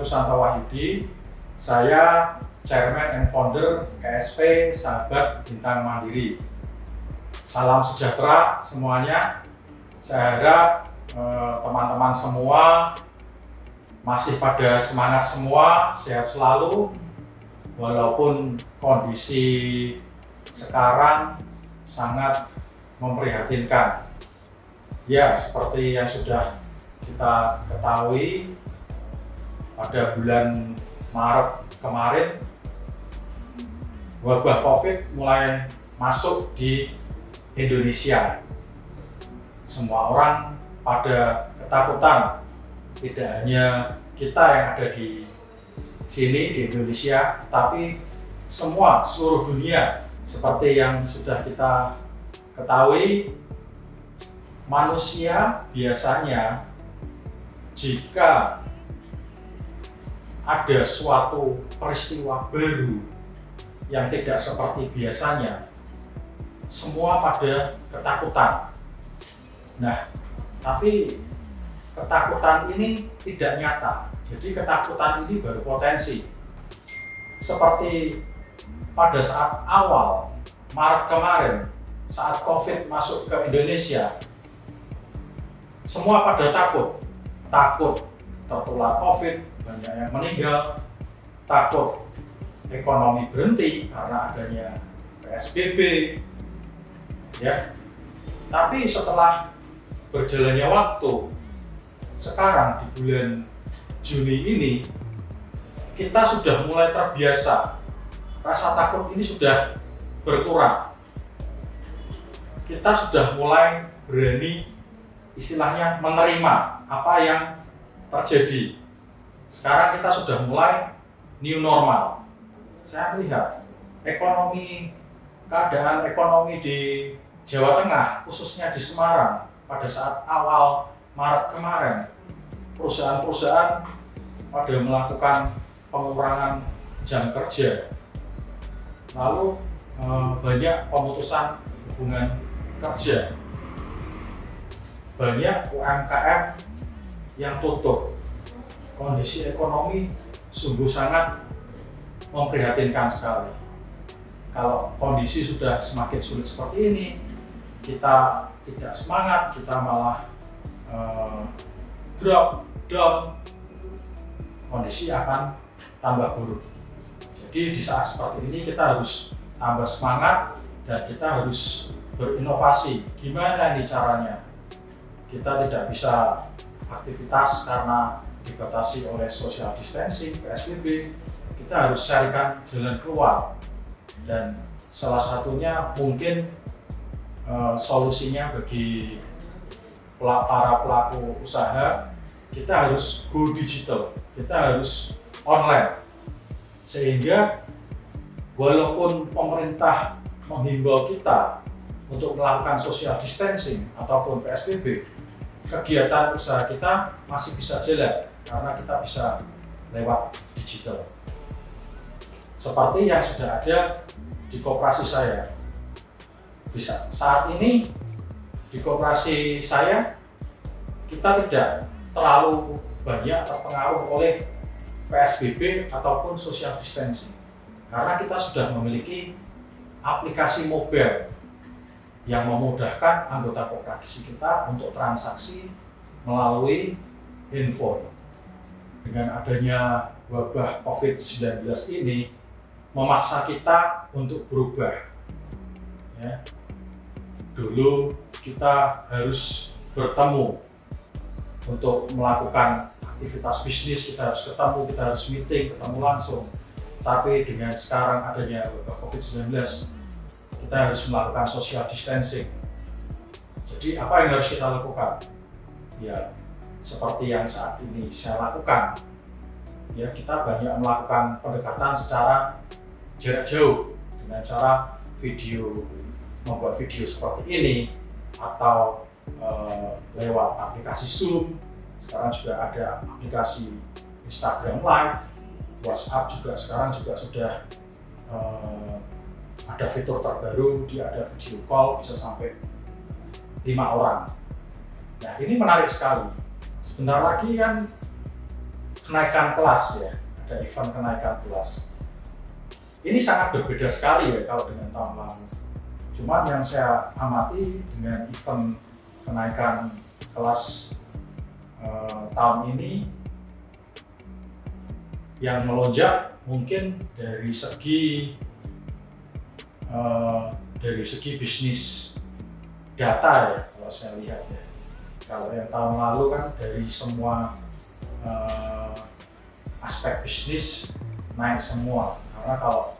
Kusanto Wahyudi. Saya Chairman and Founder KSP Sahabat Bintang Mandiri. Salam sejahtera semuanya. Saya harap teman-teman semua masih pada semangat semua, sehat selalu. Walaupun kondisi sekarang sangat memprihatinkan. Ya, seperti yang sudah kita ketahui, pada bulan Maret kemarin wabah COVID mulai masuk di Indonesia. Semua orang pada ketakutan, tidak hanya kita yang ada di sini di Indonesia, tapi seluruh dunia. Seperti yang sudah kita ketahui, manusia biasanya jika ada suatu peristiwa baru yang tidak seperti biasanya, semua pada ketakutan. Nah, tapi ketakutan ini tidak nyata. Jadi ketakutan ini baru potensi. Seperti pada saat awal Maret kemarin, saat COVID masuk ke Indonesia, semua pada takut tertular COVID, banyak yang meninggal, takut ekonomi berhenti karena adanya PSBB, ya. Tapi setelah berjalannya waktu, sekarang di bulan Juni ini kita sudah mulai terbiasa, rasa takut ini sudah berkurang. Kita sudah mulai berani istilahnya menerima apa yang terjadi. Sekarang kita sudah mulai new normal. Saya melihat keadaan ekonomi di Jawa Tengah, khususnya di Semarang, pada saat awal Maret kemarin, perusahaan-perusahaan pada melakukan pengurangan jam kerja. Lalu banyak pemutusan hubungan kerja. Banyak UMKM yang tutup. Kondisi ekonomi sungguh sangat memprihatinkan sekali. Kalau kondisi sudah semakin sulit seperti ini, kita tidak semangat, kita malah drop down, kondisi akan tambah buruk. Jadi di saat seperti ini kita harus tambah semangat dan kita harus berinovasi. Gimana ini caranya? Kita tidak bisa aktivitas karena dibatasi oleh social distancing, PSBB. Kita harus carikan jalan keluar, dan salah satunya mungkin solusinya bagi para pelaku usaha, kita harus go digital, kita harus online, sehingga walaupun pemerintah menghimbau kita untuk melakukan social distancing ataupun PSBB, kegiatan usaha kita masih bisa jalan karena kita bisa lewat digital. Seperti yang sudah ada di koperasi saya. Saat ini di koperasi saya, kita tidak terlalu banyak terpengaruh oleh PSBB ataupun social distancing, karena kita sudah memiliki aplikasi mobile yang memudahkan anggota koperasi kita untuk transaksi melalui handphone. Dengan adanya wabah COVID-19 ini memaksa kita untuk berubah. Ya. Dulu kita harus bertemu untuk melakukan aktivitas bisnis, kita harus ketemu, kita harus meeting, ketemu langsung. Tapi dengan sekarang adanya wabah COVID-19, kita harus melakukan social distancing. Jadi apa yang harus kita lakukan? Ya, seperti yang saat ini saya lakukan. Ya, kita banyak melakukan pendekatan secara jarak jauh dengan cara membuat video seperti ini, atau lewat aplikasi Zoom. Sekarang juga ada aplikasi Instagram Live, WhatsApp juga sekarang sudah ada fitur terbaru, dia ada video call bisa sampai 5 orang. Nah, ini menarik sekali. Sebentar lagi kan kenaikan kelas ya, ada event kenaikan kelas. Ini sangat berbeda sekali ya kalau dengan tahun lalu. Cuman yang saya amati dengan event kenaikan kelas tahun ini yang melonjak mungkin dari segi bisnis data ya, kalau saya lihat ya. Kalau yang tahun lalu kan dari semua aspek bisnis naik semua, karena kalau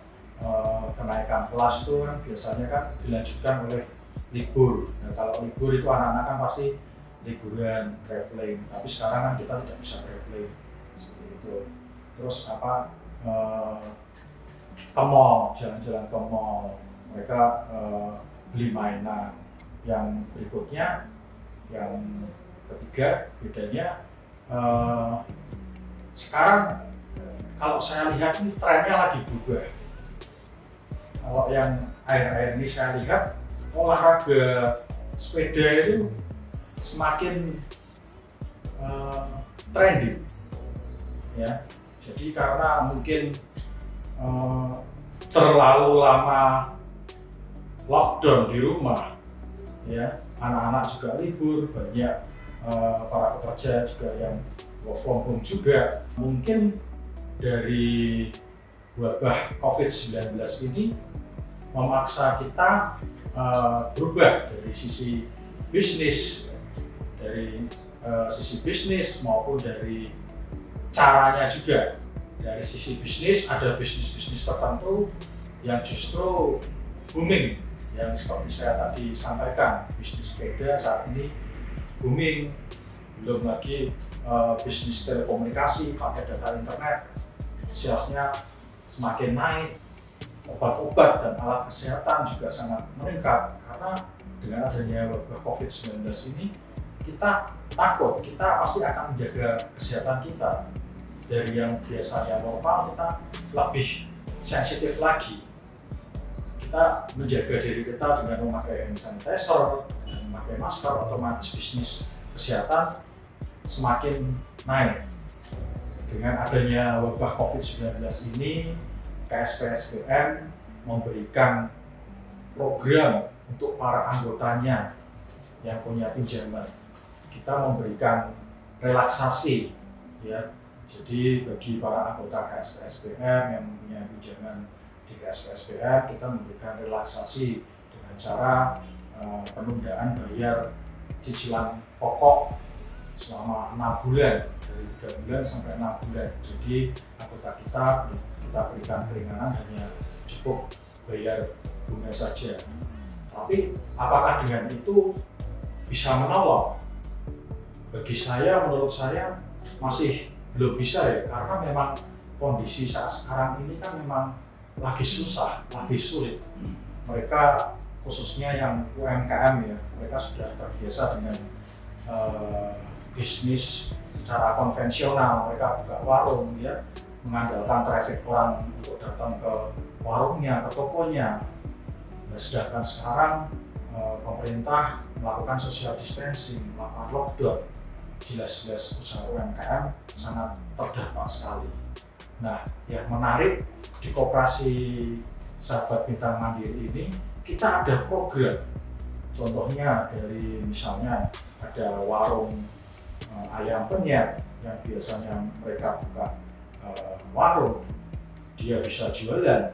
kenaikan kelas itu kan biasanya kan dilanjutkan oleh libur. Nah, kalau libur itu anak-anak kan pasti liburan, traveling. Tapi sekarang kan kita tidak bisa traveling seperti itu. Terus ke mall, jalan-jalan ke mall, mereka beli mainan. Yang berikutnya, yang ketiga bedanya sekarang kalau saya lihat ini trennya lagi berubah. Kalau yang akhir-akhir ini saya lihat olahraga sepeda itu semakin trending, ya. Jadi karena mungkin terlalu lama lockdown di rumah, ya, anak-anak juga libur, banyak para pekerja juga yang work from home juga. Mungkin dari wabah COVID-19 ini memaksa kita berubah dari sisi bisnis, maupun dari caranya juga. Dari sisi bisnis, ada bisnis tertentu yang justru booming, yang seperti saya tadi sampaikan, bisnis sepeda saat ini booming. Belum lagi bisnis telekomunikasi pakai data internet, salesnya semakin naik. Obat-obat dan alat kesehatan juga sangat meningkat, karena dengan adanya wabah COVID-19 ini kita takut, kita pasti akan menjaga kesehatan kita. Dari yang biasanya normal, kita lebih sensitif lagi. Kita menjaga diri kita dengan memakai hand sanitizer, dengan memakai masker, otomatis bisnis kesehatan semakin naik. Dengan adanya wabah COVID-19 ini, KSPSBM memberikan program untuk para anggotanya yang punya pinjaman. Kita memberikan relaksasi, ya. Jadi bagi para anggota KSPSBM yang punya pinjaman di KSPSBM, kita memberikan relaksasi dengan cara penundaan bayar cicilan pokok selama 6 bulan, dari 3 bulan sampai 6 bulan. Jadi anggota kita berikan keringanan, hanya cukup bayar bunga saja. Tapi apakah dengan itu bisa menolong? Bagi saya, menurut saya masih belum bisa ya, karena memang kondisi saat sekarang ini kan memang lagi susah, lagi sulit. Mereka khususnya yang UMKM ya, mereka sudah terbiasa dengan bisnis secara konvensional. Mereka buka warung ya, mengandalkan traffic orang untuk datang ke warungnya, ke tokonya. Nah, sedangkan sekarang pemerintah melakukan social distancing, melakukan lockdown, jelas-jelas usaha UMKM sangat terdampak sekali. Nah, yang menarik di Koperasi Sahabat Bintang Mandiri ini, kita ada program. Contohnya dari misalnya ada warung ayam penyet yang biasanya mereka buka warung, dia bisa jualan,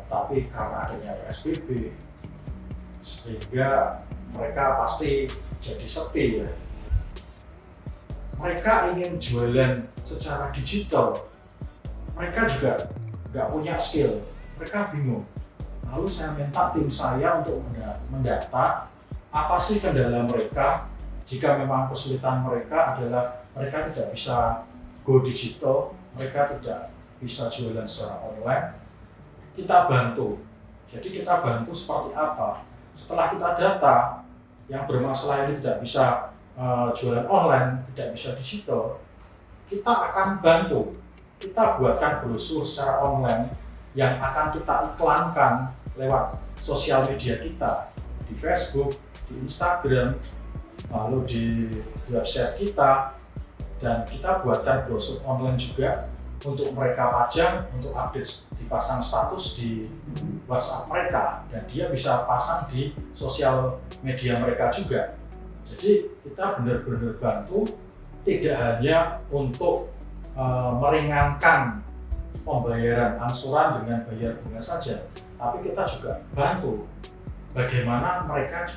tapi karena adanya PSBB sehingga mereka pasti jadi sepi ya. Mereka ingin jualan secara digital, mereka juga nggak punya skill, mereka bingung. Lalu saya minta tim saya untuk mendata apa sih kendala mereka. Jika memang kesulitan mereka adalah mereka tidak bisa go digital, mereka tidak bisa jualan secara online, kita bantu. Jadi kita bantu seperti apa? Setelah kita data yang bermasalah ini tidak bisa jualan online, tidak bisa digital, kita akan bantu. Kita buatkan brosur secara online yang akan kita iklankan lewat sosial media kita, di Facebook, di Instagram, lalu di website kita. dan kita buatkan brosur online juga untuk mereka pajang, untuk update, dipasang status di WhatsApp mereka, dan dia bisa pasang di sosial media mereka juga. Jadi kita benar-benar bantu, tidak hanya untuk meringankan pembayaran angsuran dengan bayar bunga saja, tapi kita juga bantu bagaimana mereka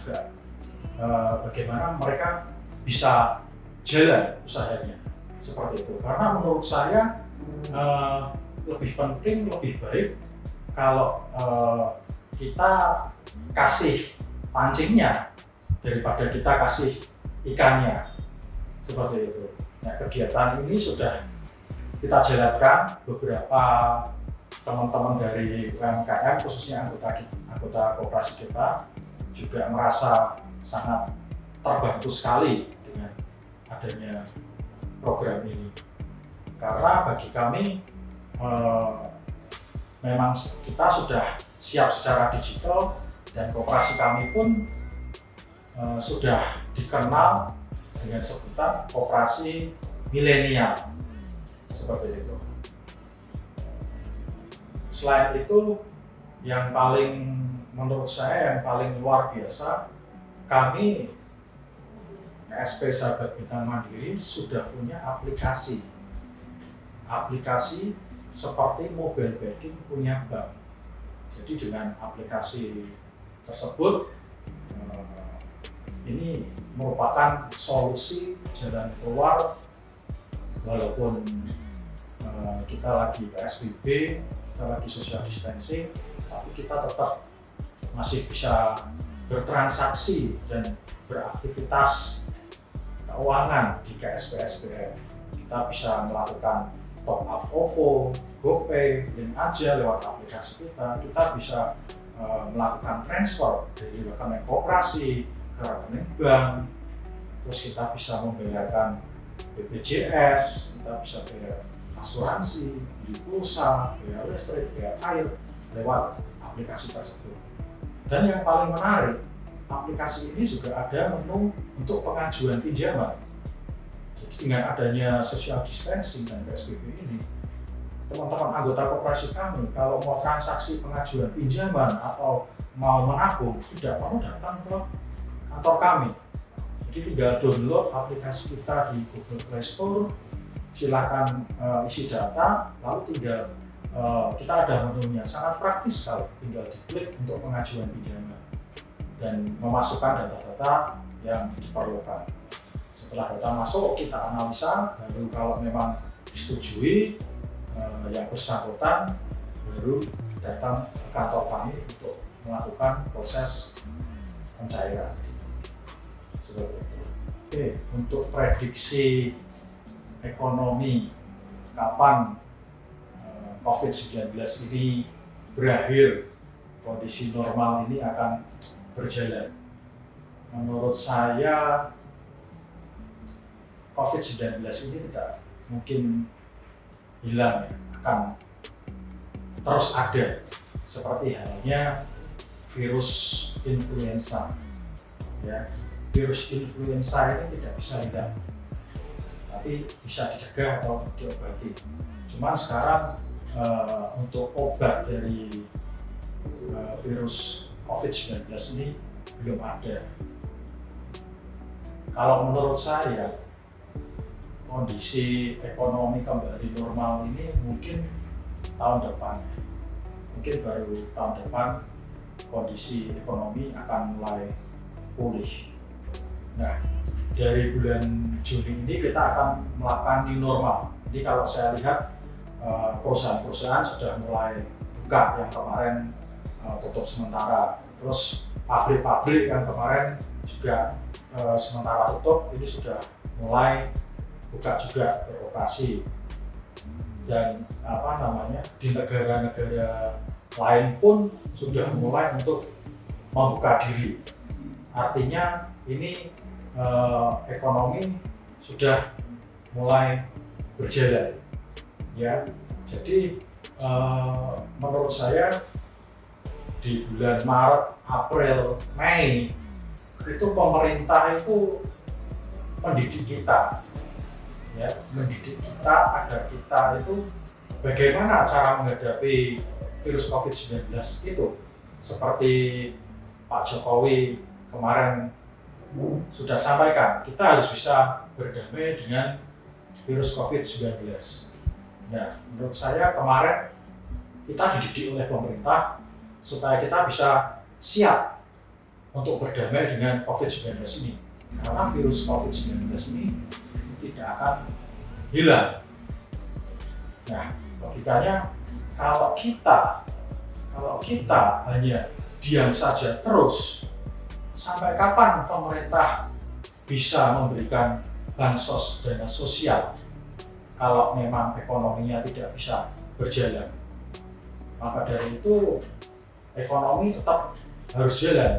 bisa jalan usahanya seperti itu. Karena menurut saya lebih penting, lebih baik kalau kita kasih pancingnya daripada kita kasih ikannya, seperti itu. Nah, kegiatan ini sudah kita jalankan, beberapa teman-teman dari UMKM, khususnya anggota koperasi kita, juga merasa sangat terbantu sekali dengan adanya program ini. Karena bagi kami memang kita sudah siap secara digital, dan koperasi kami pun sudah dikenal dengan sebutan koperasi milenial, seperti itu. Selain itu, yang paling menurut saya yang paling luar biasa, kami KSP Sahabat Bintang Mandiri sudah punya aplikasi seperti mobile banking punya bank. Jadi dengan aplikasi tersebut, ini merupakan solusi jalan keluar walaupun kita lagi PSBB, kita lagi social distancing, tapi kita tetap masih bisa bertransaksi dan beraktivitas keuangan di KSP SBM. Kita bisa melakukan top up OVO, GoPay, link aja lewat aplikasi kita. Kita bisa melakukan transfer dari rekening koperasi ke rekening bank. Terus kita bisa membayarkan BPJS, kita bisa bayar asuransi, beli pulsa, bayar listrik, bayar air lewat aplikasi tersebut. Dan yang paling menarik, aplikasi ini juga ada menu untuk pengajuan pinjaman. Jadi dengan adanya social distancing dan PSBB ini, teman-teman anggota koperasi kami kalau mau transaksi pengajuan pinjaman atau mau menabung tidak perlu datang ke kantor kami. Jadi tinggal download aplikasi kita di Google Play Store, silakan isi data, lalu tinggal kita ada menunya, sangat praktis sekali, tinggal diklik untuk pengajuan pinjaman dan memasukkan data-data yang diperlukan. Setelah data masuk, kita analisa, baru kalau memang disetujui yang bersangkutan, baru datang ke kantor kami untuk melakukan proses pencairan. Oke, untuk prediksi ekonomi kapan COVID-19 ini berakhir, kondisi normal ini akan berjalan. Menurut saya COVID-19 ini tidak mungkin hilang, ya, akan terus ada seperti halnya virus influenza. Ya, virus influenza ini tidak bisa hilang, tapi bisa dicegah atau diobati. Cuman sekarang untuk obat dari virus COVID-19 ini belum ada. Kalau menurut saya, kondisi ekonomi kembali normal ini mungkin tahun depan. Mungkin baru tahun depan kondisi ekonomi akan mulai pulih. Nah, dari bulan Juni ini kita akan melakukan new normal. Jadi kalau saya lihat perusahaan-perusahaan sudah mulai buka, yang kemarin tutup sementara. Terus pabrik-pabrik yang kemarin juga sementara tutup, ini sudah mulai buka juga beroperasi. Dan di negara-negara lain pun sudah mulai untuk membuka diri. Artinya ini ekonomi sudah mulai berjalan, ya. Jadi menurut saya di bulan Maret, April, Mei itu pemerintah itu mendidik kita ya, mendidik kita agar kita itu bagaimana cara menghadapi virus COVID-19 itu. Seperti Pak Jokowi kemarin sudah sampaikan, kita harus bisa berdamai dengan virus COVID-19. Nah, menurut saya kemarin kita dididik oleh pemerintah supaya kita bisa siap untuk berdamai dengan COVID-19 ini. Karena virus COVID-19 ini tidak akan hilang. Nah, logikanya kalau kita hanya diam saja terus, sampai kapan pemerintah bisa memberikan bansos dana sosial kalau memang ekonominya tidak bisa berjalan? Maka dari itu ekonomi tetap harus jalan.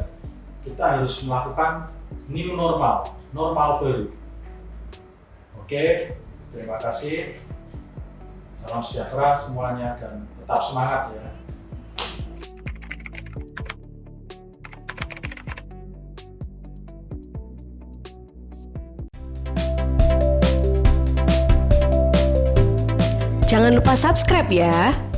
Kita harus melakukan new normal, normal baru. Oke, terima kasih. Salam sejahtera semuanya dan tetap semangat ya. Jangan lupa subscribe ya.